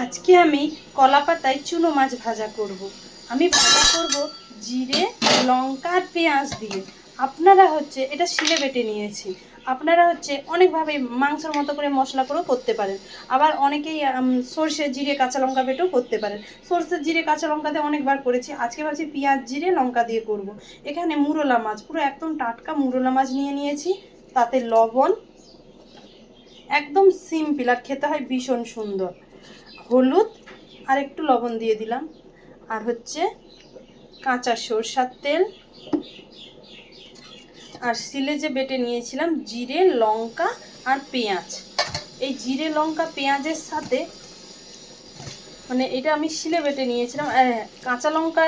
আজকে আমি কলা পাতায় চুনো মাছ ভাজা করব। আমি ভাজা করব জিরে, লঙ্কা আর পেঁয়াজ দিয়ে। আপনারা এটা শিলে বেটে নিয়েছি। আপনারা অনেকভাবে মাংসের মতো করে মশলা করেও করতে পারেন। আবার অনেকেই সর্ষে জিরে কাঁচা লঙ্কা বেটেও করতে পারেন। সর্ষে জিরে কাঁচা লঙ্কা দিয়ে অনেকবার করেছি। আজকে ভাবছি পেঁয়াজ জিরে লঙ্কা দিয়ে করব। এখানে মুরলা মাছ, পুরো একদম টাটকা মুরলা মাছ নিয়েছি। তাতে লবণ, একদম সিম্পল আর খেতে হয় ভীষণ সুন্দর। হলুদ আর একটু লবণ দিয়ে দিলাম। আর কাঁচা সরষার তেল, আর শিলে যে বেটে নিয়েছিলাম জিরে লঙ্কা আর পেঁয়াজ। এই জিরে লঙ্কা পেঁয়াজের সাথে এটা আমি শিলে বেটে নিয়েছিলাম। কাঁচা লঙ্কা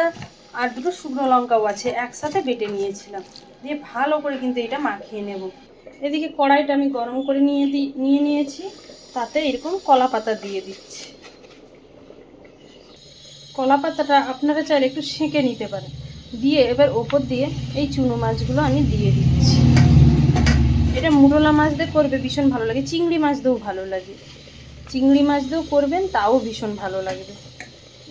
আর দুটো শুকনো লঙ্কাও আছে, একসাথে বেটে নিয়েছিলাম। দিয়ে ভালো করে কিন্তু এটা মাখিয়ে নেব। এদিকে কড়াইটা আমি গরম করে নিয়ে নিয়েছি। তাতে এরকম কলা পাতা দিয়ে দিচ্ছি। কলা পাতাটা আপনারা চাইলে একটু সেঁকে নিতে পারেন। দিয়ে এবার ওপর দিয়ে এই চুনো মাছগুলো আমি দিয়ে দিচ্ছি। এটা মুরলা মাছ দিয়ে করবে ভীষণ ভালো লাগে, চিংড়ি মাছ দিয়েও ভালো লাগে। চিংড়ি মাছ দিয়েও করবেন, তাও ভীষণ ভালো লাগবে।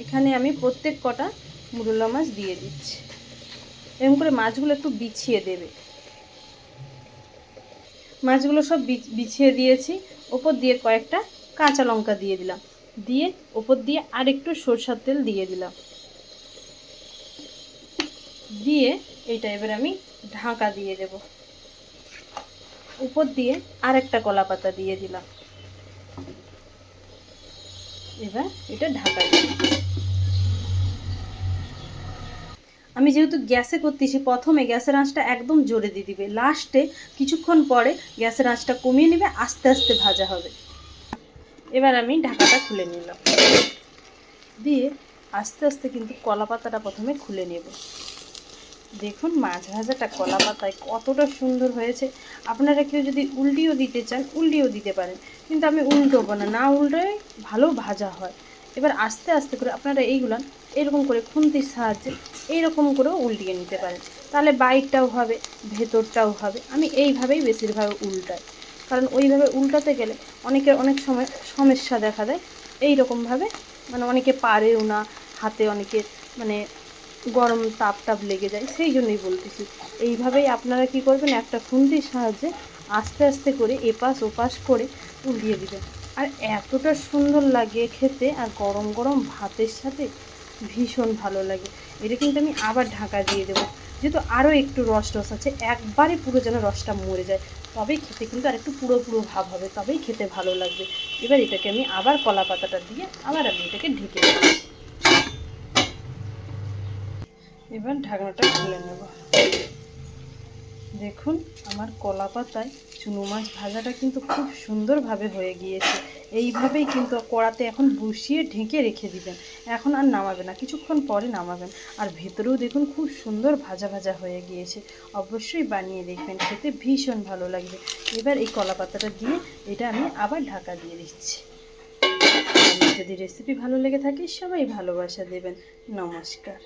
এখানে আমি প্রত্যেক কটা মুরলা মাছ দিয়ে দিচ্ছি। এরকম করে মাছগুলো একটু বিছিয়ে দেবে। মাছগুলো সব বিছিয়ে দিয়েছি। ওপর দিয়ে কয়েকটা কাঁচা লঙ্কা দিয়ে দিলাম। দিয়ে ওপর দিয়ে আর একটু সরষের তেল দিয়ে দিলাম। দিয়ে এইটা এবার আমি ঢাকা দিয়ে দেব। উপর দিয়ে আর একটা কলা পাতা দিয়ে দিলাম। এবার এটা ঢাকা দিয়ে, আমি যেহেতু গ্যাসে করতেছি, প্রথমে গ্যাসের আঁচটা একদম জোরে দিয়ে দিবে। লাস্টে কিছুক্ষণ পরে গ্যাসের আঁচটা কমিয়ে নেবে, আস্তে আস্তে ভাজা হবে। এবার আমি ঢাকাটা খুলে নিলাম। দিয়ে আস্তে আস্তে কিন্তু কলা পাতাটা প্রথমে খুলে নেব। দেখুন মাছ ভাজাটা কলা পাতায় কতটা সুন্দর হয়েছে। আপনারা কেউ যদি উল্টিও দিতে চান উল্টিও দিতে পারেন, কিন্তু আমি উল্টোবো না, না উল্টোই ভালো ভাজা হয়। এবার আস্তে আস্তে করে আপনারা এইগুলো এরকম করে খুন্তির সাহায্যে এইরকম করেও উল্টিয়ে নিতে পারেন। তাহলে বাইরটাও হবে, ভেতরটাও হবে। আমি এইভাবেই বেশিরভাগ উল্টাই, কারণ ওইভাবে উল্টাতে গেলে অনেক সময় সমস্যা দেখা দেয়। এইরকমভাবে অনেকে পারেও না, হাতে অনেকের গরম তাপ লেগে যায়। সেই জন্যই বলতেছি এইভাবেই আপনারা কি করবেন, একটা খুন্তির সাহায্যে আস্তে আস্তে করে এপাশ ওপাশ করে উল্টিয়ে দিবেন। আর এতটা সুন্দর লাগে খেতে, আর গরম গরম ভাতের সাথে ভীষণ ভালো লাগে। এটা কিন্তু আমি আবার ঢাকা দিয়ে দেবো, যেহেতু আরও একটু রস আছে। একবারে পুরো যেন রসটা মরে যায়, তবেই খেতে কিন্তু আর একটু পুরো পুরো ভাব হবে, তবেই খেতে ভালো লাগবে। এবার এটাকে আমি আবার কলা পাতাটা দিয়ে আবার আমি এটাকে ঢেকে দেবো। এবার ঢাকনাটা খুলে নেব। দেখুন আমার কলা পাতায় চুনো মাছ ভাজাটা কিন্তু খুব সুন্দরভাবে হয়ে গিয়েছে। এইভাবেই কিন্তু কড়াতে এখন বসিয়ে ঢেকে রেখে দিবেন। এখন আর নামাবেন না, কিছুক্ষণ পরে নামাবেন। আর ভেতরেও দেখুন খুব সুন্দর ভাজা ভাজা হয়ে গিয়েছে। অবশ্যই বানিয়ে দেখবেন, খেতে ভীষণ ভালো লাগবে। এবার এই কলা পাতাটা দিয়ে এটা আমি আবার ঢাকা দিয়ে দিচ্ছি। যদি রেসিপি ভালো লেগে থাকে সবাই ভালোবাসা দেবেন। নমস্কার।